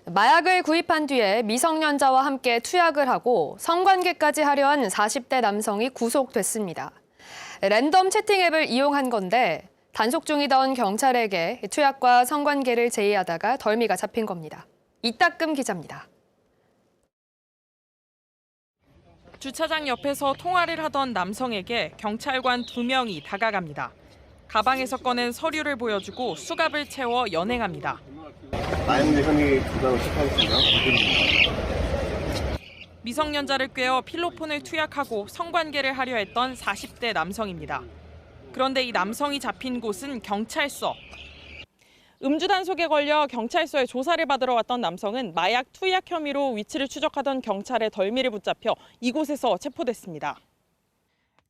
마약을 구입한 뒤에 미성년자와 함께 투약을 하고 성관계까지 하려 한 40대 남성이 구속됐습니다. 랜덤 채팅 앱을 이용한 건데 단속 중이던 경찰에게 투약과 성관계를 제의하다가 덜미가 잡힌 겁니다. 이따금 기자입니다. 주차장 옆에서 통화를 하던 남성에게 경찰관 2명이 다가갑니다. 가방에서 꺼낸 서류를 보여주고 수갑을 채워 연행합니다. 마약류 혐의 부당을 체포하겠습니다. 미성년자를 꿰어 필로폰을 투약하고 성관계를 하려 했던 40대 남성입니다. 그런데 이 남성이 잡힌 곳은 경찰서. 음주 단속에 걸려 경찰서에 조사를 받으러 왔던 남성은 마약 투약 혐의로 위치를 추적하던 경찰의 덜미를 붙잡혀 이곳에서 체포됐습니다.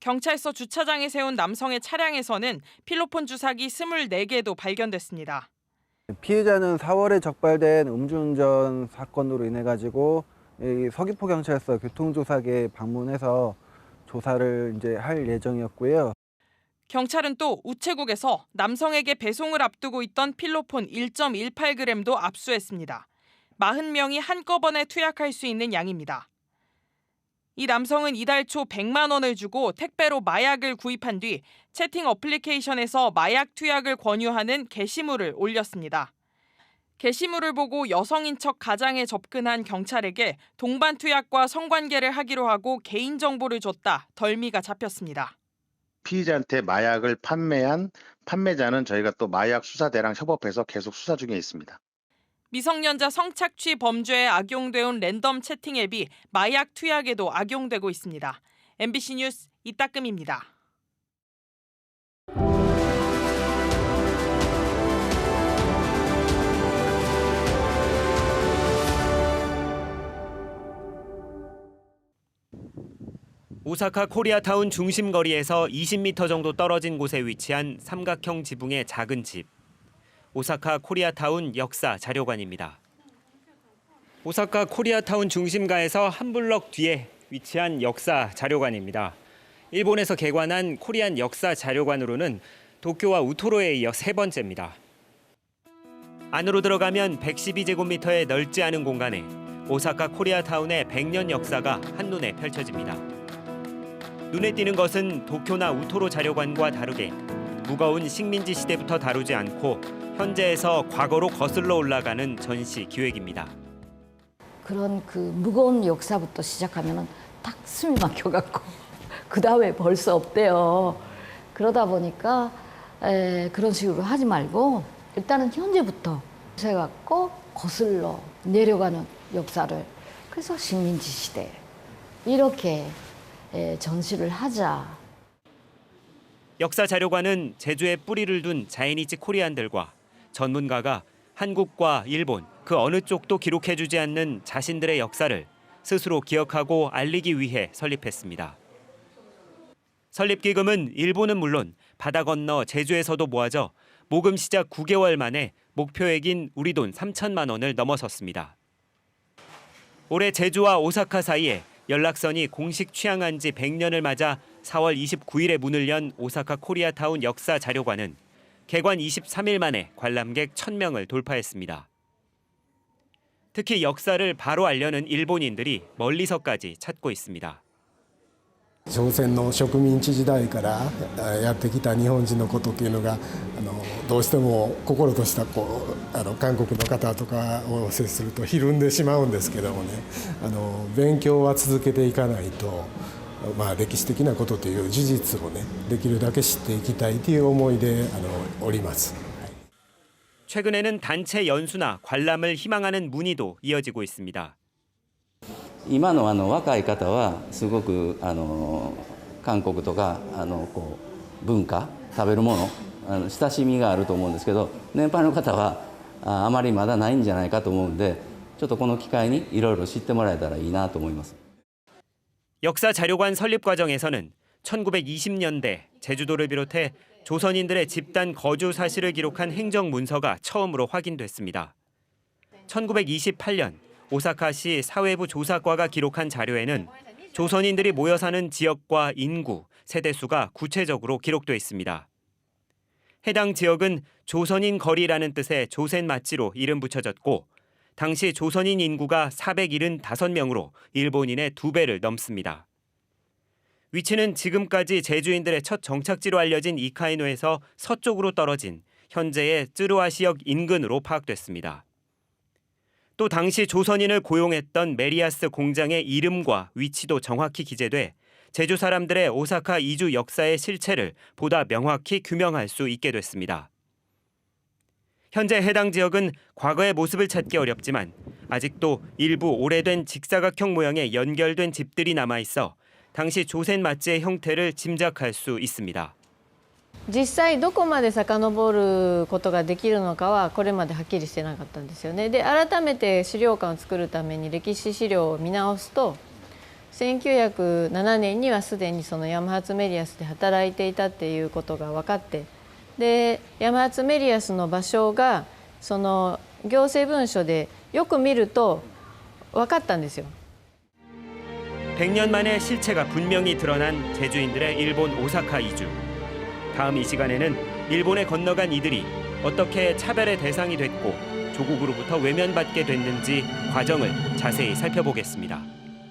경찰서 주차장에 세운 남성의 차량에서는 필로폰 주사기 24개도 발견됐습니다. 피해자는 4월에 적발된 음주운전 사건으로 인해 가지고 서귀포 경찰서 교통조사기에 방문해서 조사를 이제 할 예정이었고요. 경찰은 또 우체국에서 남성에게 배송을 앞두고 있던 필로폰 1.18g도 압수했습니다. 40명이 한꺼번에 투약할 수 있는 양입니다. 이 남성은 이달 초 100만 원을 주고 택배로 마약을 구입한 뒤 채팅 어플리케이션에서 마약 투약을 권유하는 게시물을 올렸습니다. 게시물을 보고 여성인 척 가장에 접근한 경찰에게 동반 투약과 성관계를 하기로 하고 개인정보를 줬다 덜미가 잡혔습니다. 피의자한테 마약을 판매한 판매자는 저희가 또 마약 수사대랑 협업해서 계속 수사 중에 있습니다. 미성년자 성착취 범죄에 악용돼 온 랜덤 채팅 앱이 마약 투약에도 악용되고 있습니다. MBC 뉴스 이따금입니다. 오사카 코리아타운 중심 거리에서 20m 정도 떨어진 곳에 위치한 삼각형 지붕의 작은 집. 오사카 코리아타운 역사 자료관입니다. 오사카 코리아타운 중심가에서 한 블럭 뒤에 위치한 역사 자료관입니다. 일본에서 개관한 코리안 역사 자료관으로는 도쿄와 우토로에 이어 3번째입니다. 안으로 들어가면 112제곱미터의 넓지 않은 공간에 오사카 코리아타운의 100년 역사가 한눈에 펼쳐집니다. 눈에 띄는 것은 도쿄나 우토로 자료관과 다르게 무거운 식민지 시대부터 다루지 않고 현재에서 과거로 거슬러 올라가는 전시 기획입니다. 그런 그 무거운 역사부터 시작하면 딱 숨이 막혀갖고 그 다음에 벌써 없대요. 그러다 보니까 그런 식으로 하지 말고 일단은 현재부터 해갖고 거슬러 내려가는 역사를 그래서 식민지 시대 이렇게 전시를 하자. 역사 자료관은 제주에 뿌리를 둔 자이니치 코리안들과 전문가가 한국과 일본 그 어느 쪽도 기록해주지 않는 자신들의 역사를 스스로 기억하고 알리기 위해 설립했습니다. 설립 기금은 일본은 물론 바다 건너 제주에서도 모아져 모금 시작 9개월 만에 목표액인 우리 돈 3천만 원을 넘어섰습니다. 올해 제주와 오사카 사이에 연락선이 공식 취항한 지 100년을 맞아 4월 29일에 문을 연 오사카 코리아타운 역사 자료관은 개관 23일 만에 관람객 1000명을 돌파했습니다. 특히 역사를 바로 알려는 일본인들이 멀리서까지 찾고 있습니다. 朝鮮の植民地時代からやってきた日本人のことっていうのがどうしても心とした韓国の方とかを接するとひるんでしまうんですけどもね勉強は続けていかないと、歴史的なことという事実をねできるだけ知っていきたいという思いでおります。 최근에는 단체 연수나 관람을 희망하는 문의도 이어지고 있습니다. 今の若い方はすごく韓国とか文化食べるもの親しみがあると思うんですけど年配の方はあまりまだないんじゃないかと思うんでちょっとこの機会にいろいろ知ってもらえたらいいなと思います. 역사 자료관 설립 과정에서는 1920년대 제주도를 비롯해 조선인들의 집단 거주 사실을 기록한 행정 문서가 처음으로 확인됐습니다. 1928년 오사카시 사회부 조사과가 기록한 자료에는 조선인들이 모여 사는 지역과 인구, 세대수가 구체적으로 기록돼 있습니다. 해당 지역은 조선인 거리라는 뜻의 조센 맛지로 이름 붙여졌고 당시 조선인 인구가 475명으로 일본인의 2배를 넘습니다. 위치는 지금까지 제주인들의 첫 정착지로 알려진 이카이노에서 서쪽으로 떨어진 현재의 쯔루아시역 인근으로 파악됐습니다. 또 당시 조선인을 고용했던 메리아스 공장의 이름과 위치도 정확히 기재돼 제주 사람들의 오사카 이주 역사의 실체를 보다 명확히 규명할 수 있게 됐습니다. 현재 해당 지역은 과거의 모습을 찾기 어렵지만 아직도 일부 오래된 직사각형 모양의 연결된 집들이 남아있어 당시 조센 마찌의 형태를 짐작할 수 있습니다. 実際どこまで遡ることができるのかはこれまではっきりしてなかったんですよね。で改めて資料館を作るために歴史資料を見直すと1907年にはすでにそのヤマハツメリアスで働いていたっていうことが分かって、でヤマハツメリアスの場所がその行政文書でよく見ると分かったんですよ。 100년 만에 실체가 분명히 드러난 제주인들의 일본 오사카 이주. 다음 이 시간에는 일본에 건너간 이들이 어떻게 차별의 대상이 됐고 조국으로부터 외면받게 됐는지 과정을 자세히 살펴보겠습니다.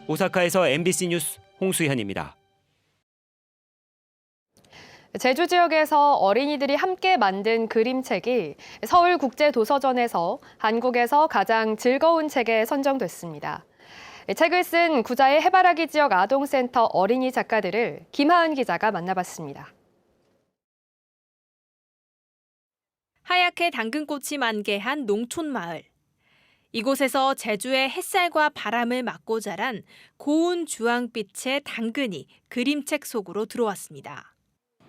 오사카에서 MBC 뉴스 홍수현입니다. 제주 지역에서 어린이들이 함께 만든 그림책이 서울국제도서전에서 한국에서 가장 즐거운 책에 선정됐습니다. 책을 쓴 구자의 해바라기 지역 아동센터 어린이 작가들을 김하은 기자가 만나봤습니다. 하얗게 당근꽃이 만개한 농촌 마을. 이곳에서 제주의 햇살과 바람을 맞고 자란 고운 주황빛의 당근이 그림책 속으로 들어왔습니다.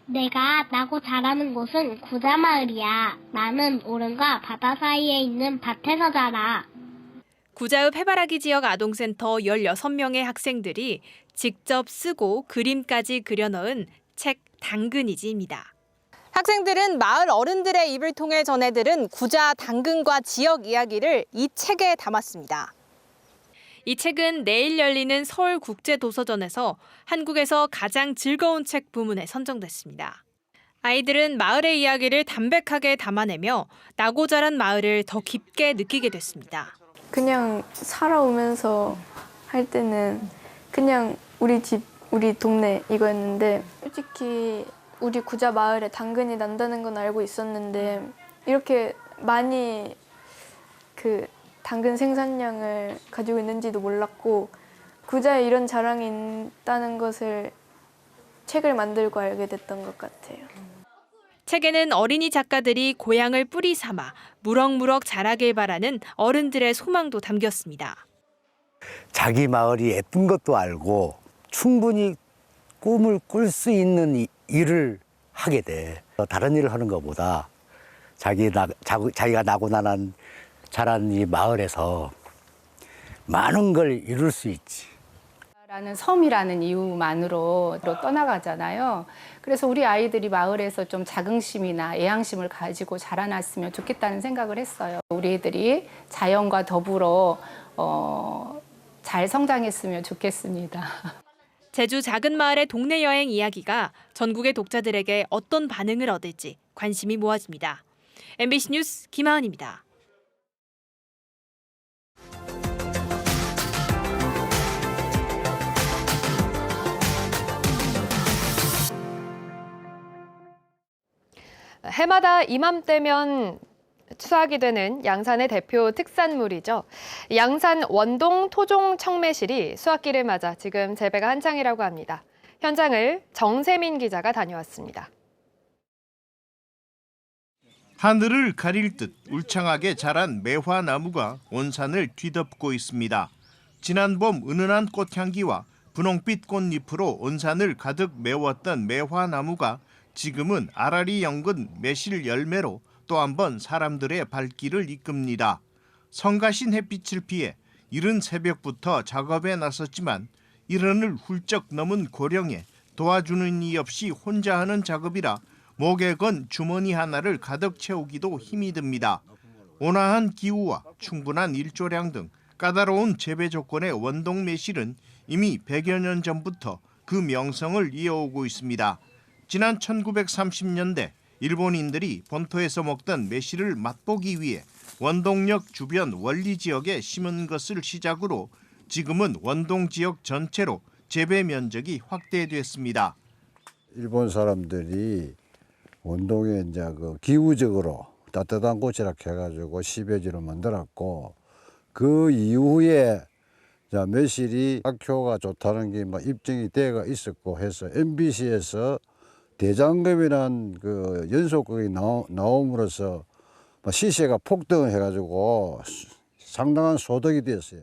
내가 나고 자라는 곳은 구자마을이야. 나는 오름과 바다 사이에 있는 밭에서 자라. 구자읍 해바라기 지역 아동센터 16명의 학생들이 직접 쓰고 그림까지 그려넣은 책 당근이지입니다. 학생들은 마을 어른들의 입을 통해 전해들은 구자 당근과 지역 이야기를 이 책에 담았습니다. 이 책은 내일 열리는 서울국제도서전에서 한국에서 가장 즐거운 책 부문에 선정됐습니다. 아이들은 마을의 이야기를 담백하게 담아내며 나고 자란 마을을 더 깊게 느끼게 됐습니다. 그냥 살아오면서 할 때는 그냥 우리 집, 우리 동네 이거였는데 솔직히 우리 구자 마을에 당근이 난다는 건 알고 있었는데 이렇게 많이 그 당근 생산량을 가지고 있는지도 몰랐고 구자에 이런 자랑이 있다는 것을 책을 만들고 알게 됐던 것 같아요. 책에는 어린이 작가들이 고향을 뿌리 삼아 무럭무럭 자라길 바라는 어른들의 소망도 담겼습니다. 자기 마을이 예쁜 것도 알고 충분히 꿈을 꿀 수 있는 일을 하게 돼. 다른 일을 하는 것보다 자기가 나고 자란 이 마을에서 많은 걸 이룰 수 있지. 라는 섬이라는 이유만으로 떠나가잖아요. 그래서 우리 아이들이 마을에서 좀 자긍심이나 애향심을 가지고 자라났으면 좋겠다는 생각을 했어요. 우리 애들이 자연과 더불어 잘 성장했으면 좋겠습니다. 제주 작은 마을의 동네 여행 이야기가 전국의 독자들에게 어떤 반응을 얻을지 관심이 모아집니다. MBC 뉴스 김하은입니다. 해마다 이맘때면 수확이 되는 양산의 대표 특산물이죠. 양산 원동 토종 청매실이 수확기를 맞아 지금 재배가 한창이라고 합니다. 현장을 정세민 기자가 다녀왔습니다. 하늘을 가릴 듯 울창하게 자란 매화나무가 온 산을 뒤덮고 있습니다. 지난 봄 은은한 꽃향기와 분홍빛 꽃잎으로 온 산을 가득 메웠던 매화나무가 지금은 아라리 연근 매실 열매로 또 한 번 사람들의 발길을 이끕니다. 성가신 햇빛을 피해 이른 새벽부터 작업에 나섰지만 이른을 훌쩍 넘은 고령에 도와주는 이 없이 혼자 하는 작업이라 목에 건 주머니 하나를 가득 채우기도 힘이 듭니다. 온화한 기후와 충분한 일조량 등 까다로운 재배 조건의 원동 매실은 이미 100여 년 전부터 그 명성을 이어오고 있습니다. 지난 1930년대 일본인들이 본토에서 먹던 매실을 맛보기 위해 원동역 주변 원리 지역에 심은 것을 시작으로 지금은 원동 지역 전체로 재배 면적이 확대됐습니다. 일본 사람들이 원동에 이제 그 기후적으로 따뜻한 곳이라 해가지고 시베지로 만들었고, 그 이후에 매실이 학효가 좋다는 게 막 입증이 되어 있었고 해서 MBC에서 대장금이라는 그 연속극이 나옴으로써 시세가 폭등해가지고 상당한 소득이 됐어요.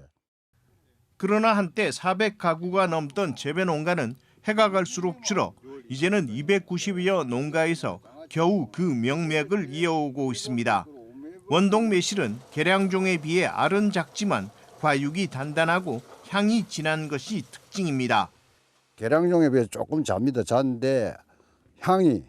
그러나 한때 400가구가 넘던 재배 농가는 해가 갈수록 줄어 이제는 290여 농가에서 겨우 그 명맥을 이어오고 있습니다. 원동 매실은 계량종에 비해 알은 작지만 과육이 단단하고 향이 진한 것이 특징입니다. 계량종에 비해 조금 잡니다. 잔데 향이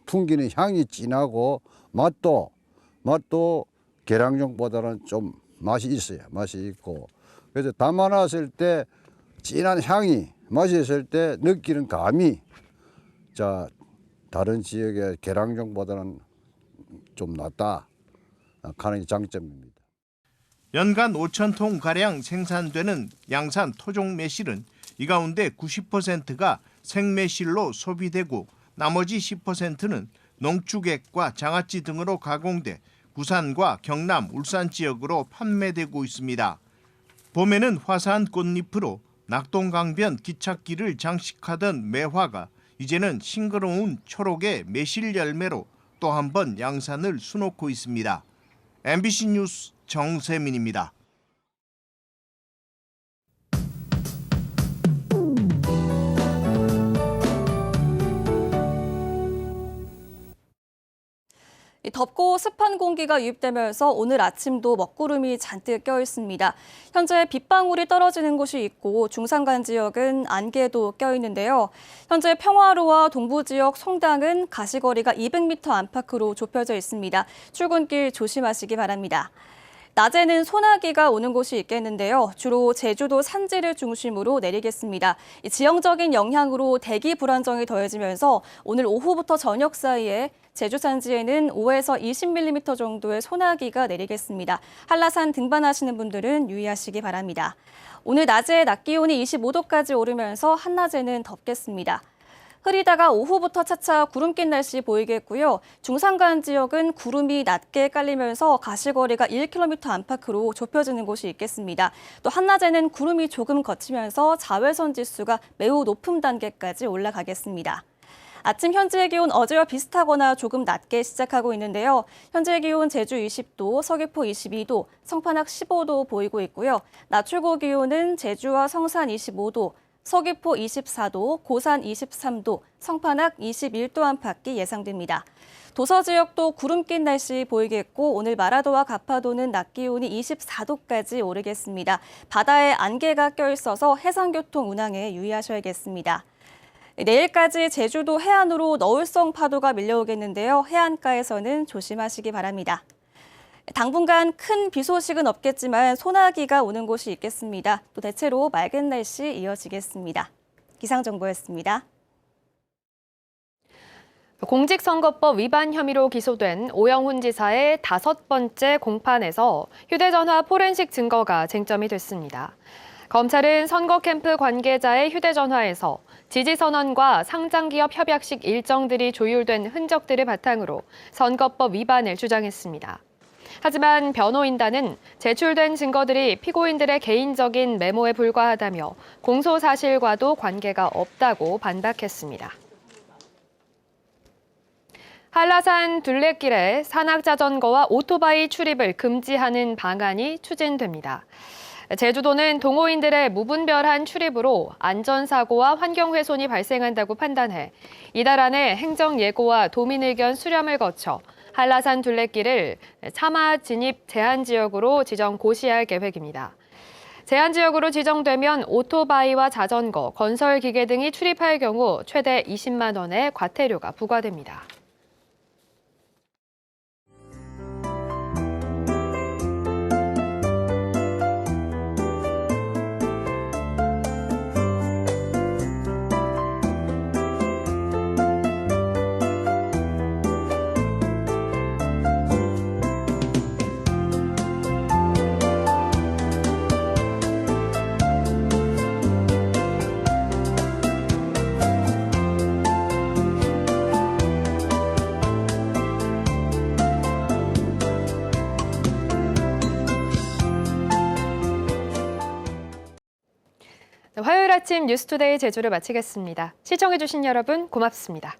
풍기는 향이 진하고 맛도 계량종보다는 좀 맛이 있어요. 맛이 있고 그래서 담아놨을 때 진한 향이 맛이 있을 때 느끼는 감이 다른 지역의 계량종보다는 좀 낫다 하는 게 장점입니다. 연간 5,000톤 가량 생산되는 양산 토종 매실은 이 가운데 90%가 생매실로 소비되고 나머지 10%는 농축액과 장아찌 등으로 가공돼 부산과 경남, 울산 지역으로 판매되고 있습니다. 봄에는 화사한 꽃잎으로 낙동강변 기찻길을 장식하던 매화가 이제는 싱그러운 초록의 매실 열매로 또 한 번 양산을 수놓고 있습니다. MBC 뉴스 정세민입니다. 덥고 습한 공기가 유입되면서 오늘 아침도 먹구름이 잔뜩 껴 있습니다. 현재 빗방울이 떨어지는 곳이 있고 중산간 지역은 안개도 껴 있는데요. 현재 평화로와 동부 지역 송당은 가시거리가 200m 안팎으로 좁혀져 있습니다. 출근길 조심하시기 바랍니다. 낮에는 소나기가 오는 곳이 있겠는데요. 주로 제주도 산지를 중심으로 내리겠습니다. 지형적인 영향으로 대기 불안정이 더해지면서 오늘 오후부터 저녁 사이에 제주 산지에는 5에서 20mm 정도의 소나기가 내리겠습니다. 한라산 등반하시는 분들은 유의하시기 바랍니다. 오늘 낮에 낮 기온이 25도까지 오르면서 한낮에는 덥겠습니다. 흐리다가 오후부터 차차 구름 낀 날씨 보이겠고요. 중산간 지역은 구름이 낮게 깔리면서 가시거리가 1km 안팎으로 좁혀지는 곳이 있겠습니다. 또 한낮에는 구름이 조금 걷히면서 자외선 지수가 매우 높은 단계까지 올라가겠습니다. 아침 현재 기온 어제와 비슷하거나 조금 낮게 시작하고 있는데요. 현재 기온 제주 20도, 서귀포 22도, 성판악 15도 보이고 있고요. 낮 최고 기온은 제주와 성산 25도, 서귀포 24도, 고산 23도, 성판악 21도 안팎이 예상됩니다. 도서 지역도 구름 낀 날씨 보이겠고 오늘 마라도와 가파도는 낮 기온이 24도까지 오르겠습니다. 바다에 안개가 껴있어서 해상교통 운항에 유의하셔야겠습니다. 내일까지 제주도 해안으로 너울성 파도가 밀려오겠는데요. 해안가에서는 조심하시기 바랍니다. 당분간 큰 비 소식은 없겠지만 소나기가 오는 곳이 있겠습니다. 또 대체로 맑은 날씨 이어지겠습니다. 기상정보였습니다. 공직선거법 위반 혐의로 기소된 오영훈 지사의 5번째 공판에서 휴대전화 포렌식 증거가 쟁점이 됐습니다. 검찰은 선거 캠프 관계자의 휴대전화에서 지지선언과 상장기업 협약식 일정들이 조율된 흔적들을 바탕으로 선거법 위반을 주장했습니다. 하지만 변호인단은 제출된 증거들이 피고인들의 개인적인 메모에 불과하다며 공소 사실과도 관계가 없다고 반박했습니다. 한라산 둘레길에 산악자전거와 오토바이 출입을 금지하는 방안이 추진됩니다. 제주도는 동호인들의 무분별한 출입으로 안전사고와 환경훼손이 발생한다고 판단해 이달 안에 행정예고와 도민의견 수렴을 거쳐 한라산 둘레길을 사마 진입 제한지역으로 지정 고시할 계획입니다. 제한지역으로 지정되면 오토바이와 자전거, 건설기계 등이 출입할 경우 최대 20만 원의 과태료가 부과됩니다. 화요일 아침 뉴스투데이 제주를 마치겠습니다. 시청해주신 여러분 고맙습니다.